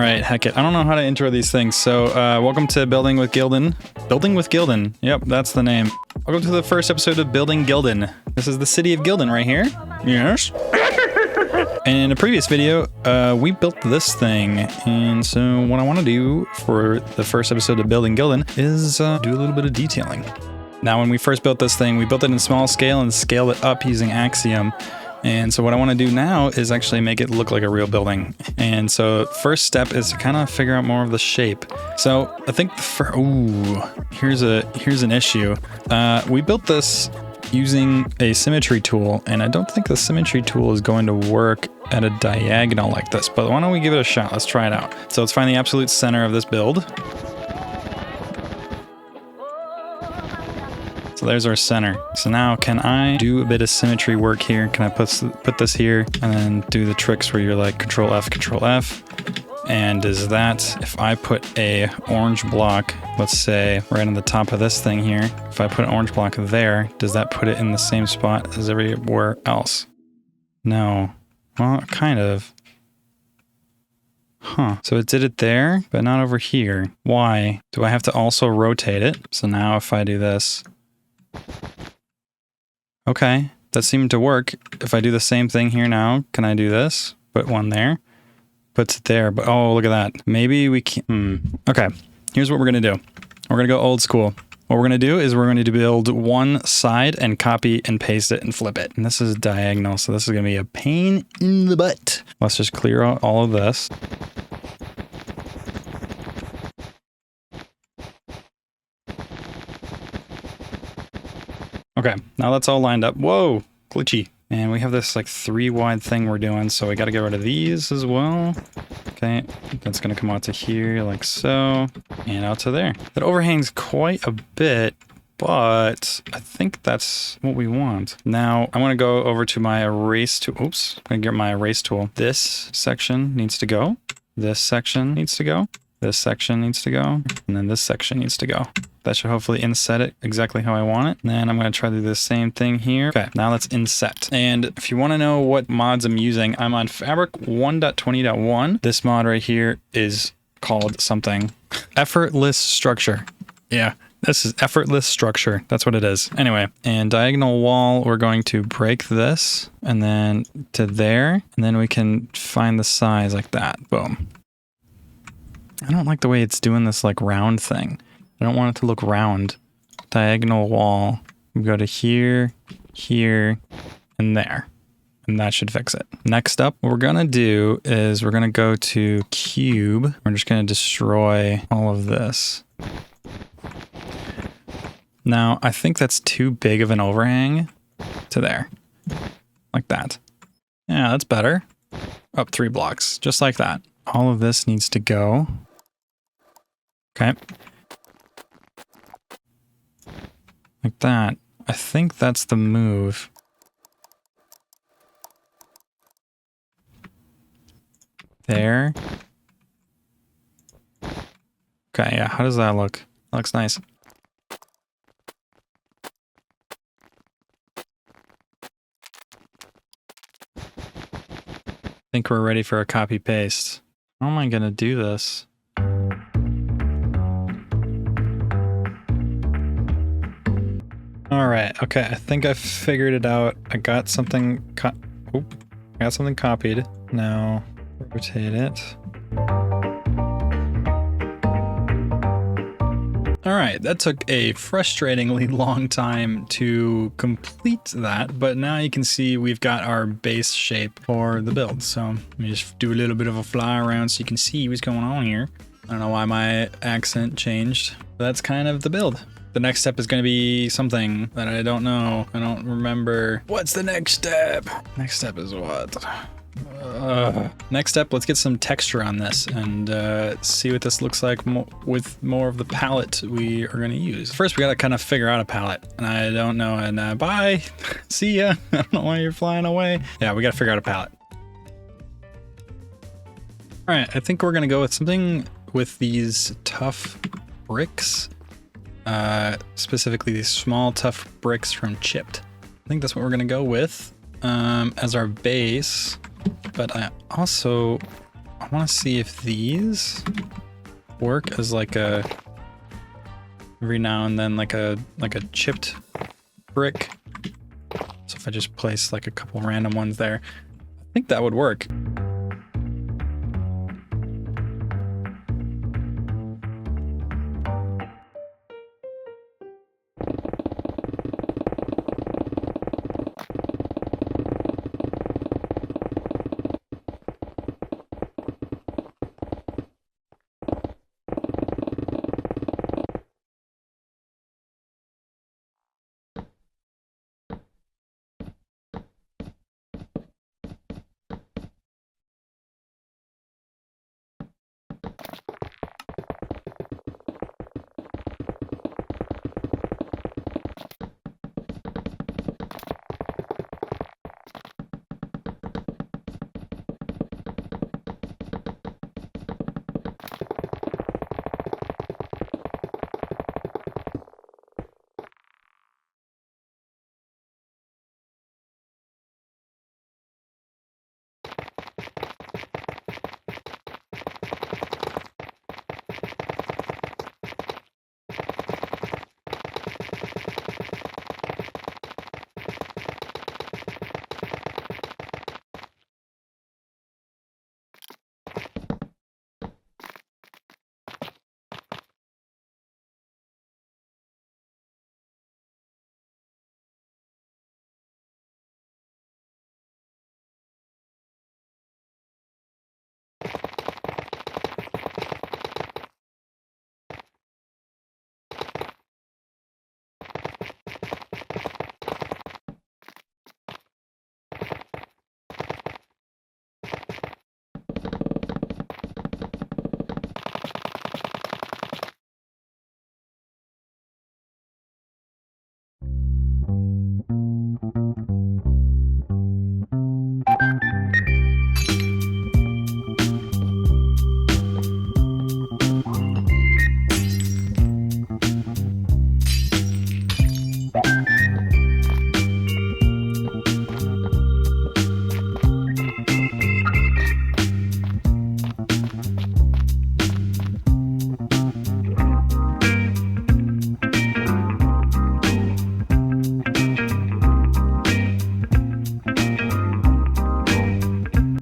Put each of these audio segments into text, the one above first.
right, heck it. I don't know how to intro these things. So, welcome to Building with Gilden. Building with Gilden. Yep, that's the name. Welcome to the first episode of Building Gilden. This is the city of Gilden right here. Yes. And in a previous video, we built this thing. And so what I want to do for the first episode of Building Gilden is do a little bit of detailing. Now, when we first built this thing, we built it in small scale and scaled it up using Axiom. And so what I want to do now is actually make it look like a real building. And so first step is to kind of figure out more of the shape. So I think here's an issue. We built this using a symmetry tool, and I don't think the symmetry tool is going to work at a diagonal like this, but why don't we give it a shot? Let's try it out. So let's find the absolute center of this build. So there's our center. So now can I do a bit of symmetry work here? Can I put this here and then do the tricks where you're like Control F, and is that, if I put a orange block, let's say right on the top of this thing here, if I put an orange block there, does that put it in the same spot as everywhere else? No. Well, kind of. Huh. So it did it there, but not over here. Why? Do I have to also rotate it? So now if I do this, okay, that seemed to work. If I do the same thing here now, can I do this? Put one there, puts it there, but oh, look at that. Maybe we can't. Okay, here's what we're gonna do. We're gonna go old school. What we're gonna do is we're going to build one side and copy and paste it and flip it. And this is diagonal, so this is gonna be a pain in the butt. Let's just clear out all of this. Okay, now that's all lined up. Whoa, glitchy. And we have this like 3 wide thing we're doing, so we got to get rid of these as well. Okay, that's going to come out to here like so, and out to there. That overhangs quite a bit, but I think that's what we want. Now, I want to go over to my erase tool. Oops, I'm going to get my erase tool. This section needs to go. This section needs to go. This section needs to go. And then this section needs to go. That should hopefully inset it exactly how I want it. And then I'm going to try to do the same thing here. Okay, now let's inset. And if you want to know what mods I'm using, I'm on Fabric 1.20.1. This mod right here is called something. Effortless Structure. Yeah, this is Effortless Structure. That's what it is. Anyway, and diagonal wall, we're going to break this and then to there. And then we can find the size like that. Boom. I don't like the way it's doing this like round thing. I don't want it to look round. Diagonal wall. We go to here, here, and there. And that should fix it. Next up, what we're going to do is we're going to go to cube. We're just going to destroy all of this. Now, I think that's too big of an overhang to there. Like that. Yeah, that's better. Up 3 blocks, just like that. All of this needs to go. Okay. Like that. I think that's the move. There. Okay, yeah, how does that look? That looks nice. I think we're ready for a copy paste. How am I gonna do this? All right, okay, I think I figured it out. I got something copied. Now, rotate it. All right, that took a frustratingly long time to complete that, but now you can see we've got our base shape for the build. So let me just do a little bit of a fly around so you can see what's going on here. I don't know why my accent changed, but that's kind of the build. The next step is going to be something that I don't know. I don't remember. What's the next step? Next step is what? Next step, let's get some texture on this and see what this looks like with more of the palette we are going to use. First, we got to kind of figure out a palette, and I don't know. And bye. See ya. I don't know why you're flying away. Yeah, we got to figure out a palette. All right, I think we're going to go with something with these tough bricks. Specifically these small tough bricks from Chipped. I think that's what we're gonna go with as our base, but I also I want to see if these work as like a every now and then like a chipped brick. So if I just place like a couple random ones there, I think that would work.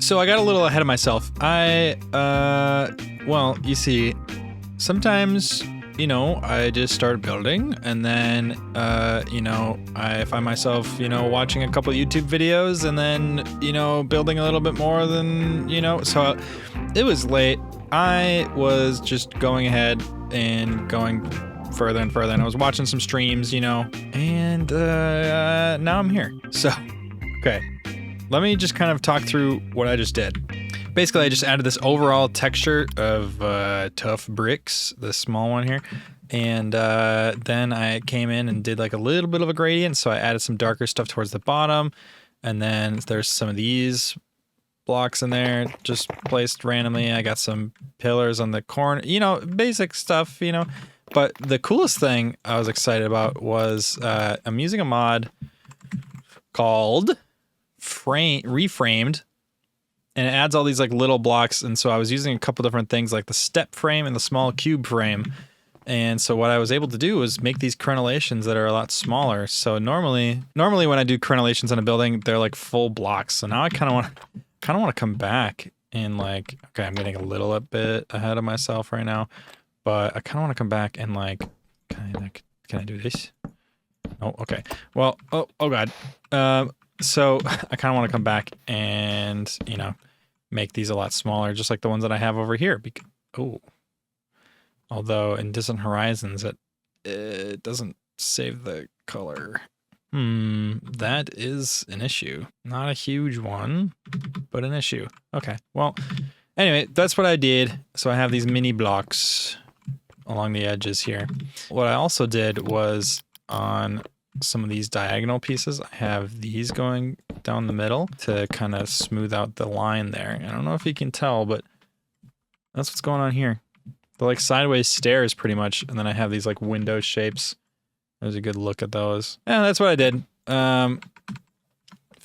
So I got a little ahead of myself. Well, you see, sometimes, you know, I just start building and then, you know, I find myself, you know, watching a couple YouTube videos and then, you know, building a little bit more than, you know, so it was late. I was just going ahead and going further and further, and I was watching some streams, you know, and now I'm here. So, okay. Let me just kind of talk through what I just did. Basically, I just added this overall texture of tough bricks, the small one here. And then I came in and did like a little bit of a gradient. So I added some darker stuff towards the bottom. And then there's some of these blocks in there just placed randomly. I got some pillars on the corner, you know, basic stuff, you know. But the coolest thing I was excited about was I'm using a mod called Reframed, and it adds all these like little blocks. And so I was using a couple different things like the step frame and the small cube frame. And so what I was able to do was make these crenellations that are a lot smaller. So normally when I do crenellations in a building, they're like full blocks. So now I kind of want to come back and like, okay, I'm getting a little bit ahead of myself right now, but I kind of want to come back and like, can I do this? Oh, okay. Well, oh God. So I kind of want to come back and, you know, make these a lot smaller, just like the ones that I have over here. Although in Distant Horizons, it doesn't save the color. That is an issue. Not a huge one, but an issue. Okay, well, anyway, that's what I did. So I have these mini blocks along the edges here. What I also did was on some of these diagonal pieces, I have these going down the middle to kind of smooth out the line there. I don't know if you can tell, but that's what's going on here. They're like sideways stairs pretty much, and then I have these like window shapes. There's a good look at those. Yeah, that's what I did.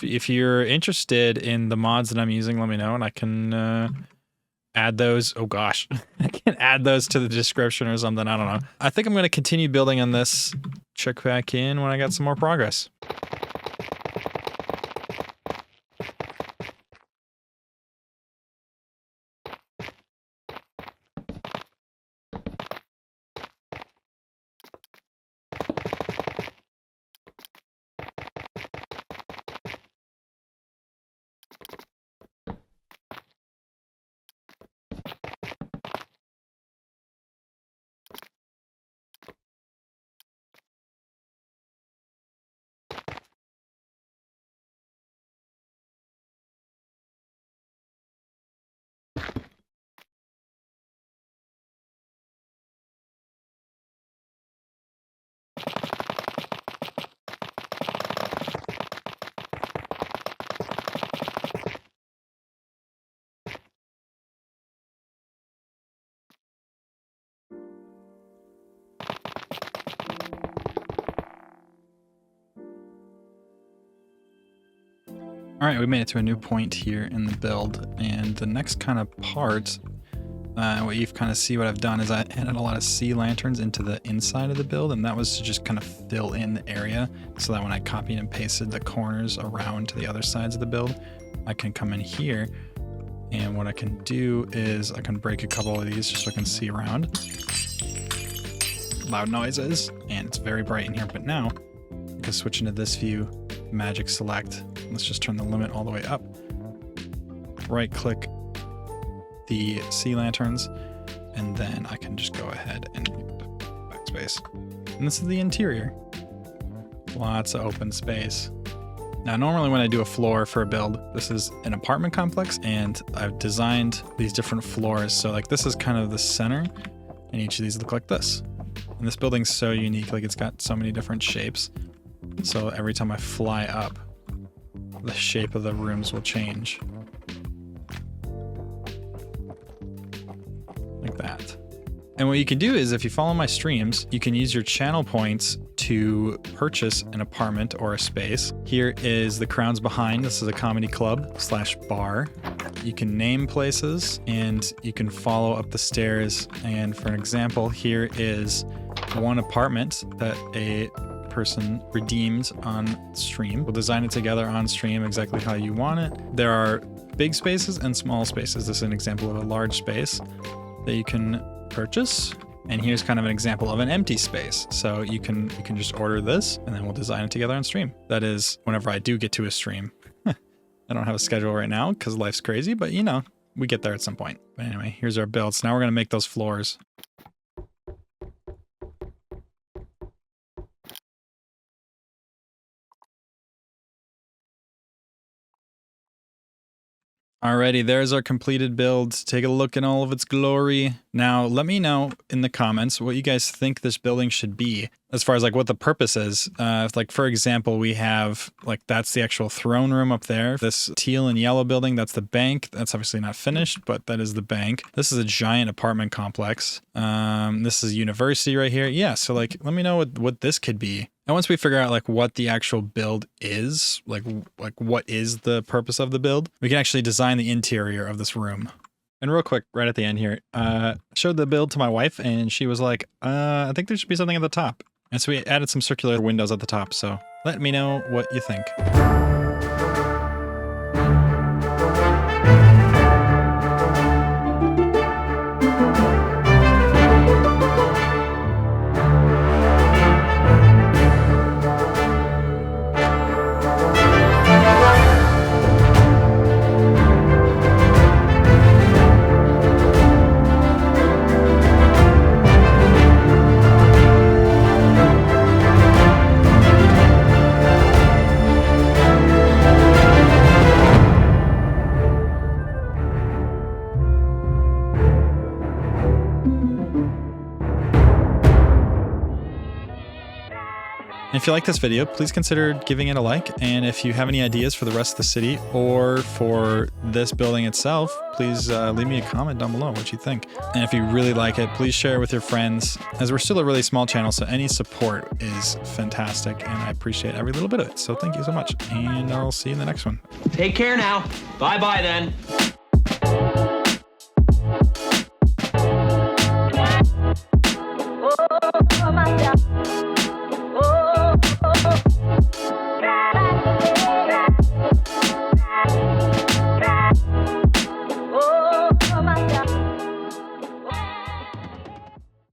If you're interested in the mods that I'm using, let me know, and I can add those. Oh gosh, I can add those to the description or something. I don't know. I think I'm going to continue building on this. Check back in when I got some more progress. All right, we made it to a new point here in the build, and the next kind of part, what you kind of see what I've done is I added a lot of sea lanterns into the inside of the build, and that was to just kind of fill in the area so that when I copied and pasted the corners around to the other sides of the build, I can come in here, and what I can do is I can break a couple of these just so I can see around. Loud noises, and it's very bright in here, but now I can switch into this view, magic select. Let's just turn the limit all the way up. Right click the sea lanterns, and then I can just go ahead and backspace. And this is the interior. Lots of open space. Now, normally when I do a floor for a build, this is an apartment complex, and I've designed these different floors. So like this is kind of the center, and each of these look like this. And this building's so unique, like it's got so many different shapes. So every time I fly up, the shape of the rooms will change. Like that. And what you can do is if you follow my streams, you can use your channel points to purchase an apartment or a space. Here is the Crowns Behind. This is a comedy club / bar. You can name places and you can follow up the stairs. And for an example, here is one apartment that a person redeemed on stream. We'll design it together on stream exactly how you want it. There are big spaces and small spaces. This is an example of a large space that you can purchase. And here's kind of an example of an empty space. So you can just order this and then we'll design it together on stream. That is whenever I do get to a stream. I don't have a schedule right now because life's crazy, but you know, we get there at some point. But anyway, here's our build. So now we're going to make those floors. Alrighty, there's our completed build. Take a look in all of its glory. Now, let me know in the comments what you guys think this building should be, as far as like what the purpose is. Like for example, we have like that's the actual throne room up there. This teal and yellow building, that's the bank. That's obviously not finished, but that is the bank. This is a giant apartment complex. This is university right here. Yeah, so like let me know what this could be. And once we figure out like what the actual build is, like what is the purpose of the build, we can actually design the interior of this room. And real quick, right at the end here, showed the build to my wife and she was like, I think there should be something at the top. And so we added some circular windows at the top. So let me know what you think. If you like this video, please consider giving it a like. And if you have any ideas for the rest of the city or for this building itself, please leave me a comment down below what you think. And if you really like it, please share it with your friends, as we're still a really small channel, so any support is fantastic and I appreciate every little bit of it. So thank you so much, and I'll see you in the next one. Take care now. Bye-bye then.